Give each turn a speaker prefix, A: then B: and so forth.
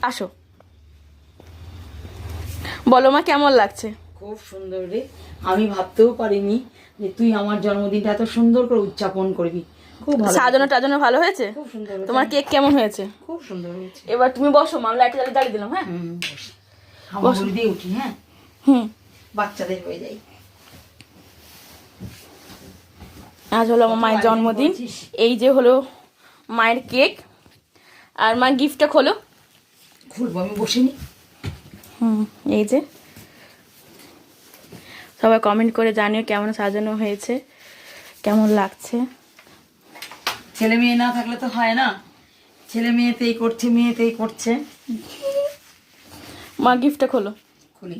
A: আসো, বলো মা কেমন লাগছে?
B: খুব সুন্দর রে, আমি ভাবতেও পারিনি যে তুই আমার জন্মদিনটা এত সুন্দর করে উদযাপন করবি। খুব ভালো,
A: সাজানো টাজানো ভালো হয়েছে?
B: খুব সুন্দর হয়েছে।
A: তোমার কেক কেমন হয়েছে?
B: খুব সুন্দর হয়েছে।
A: এবার তুমি বসো, মা লাইট জ্বালিয়ে দিলাম। হ্যাঁ
B: বস, হামাগুড়ি দিয়ে উঠি। হ্যাঁ,
A: হুম।
B: বাচ্চাদের হয়ে যাই।
A: আজ হলো আমার মায়ের জন্মদিন। এই যে হলো মায়ের কেক, আর মা গিফটটা খোলো।
B: খুলবো, আমি বসিনি।
A: এই যে, সবাই কমেন্ট করে জানিও কেমন সাজানো হয়েছে, কেমন লাগছে।
B: ছেলে মেয়ে না থাকলে তো হয় না, ছেলে মেয়েতেই করছে, মেয়েতেই করছে।
A: মা গিফটটা খোলো।
B: খুলি।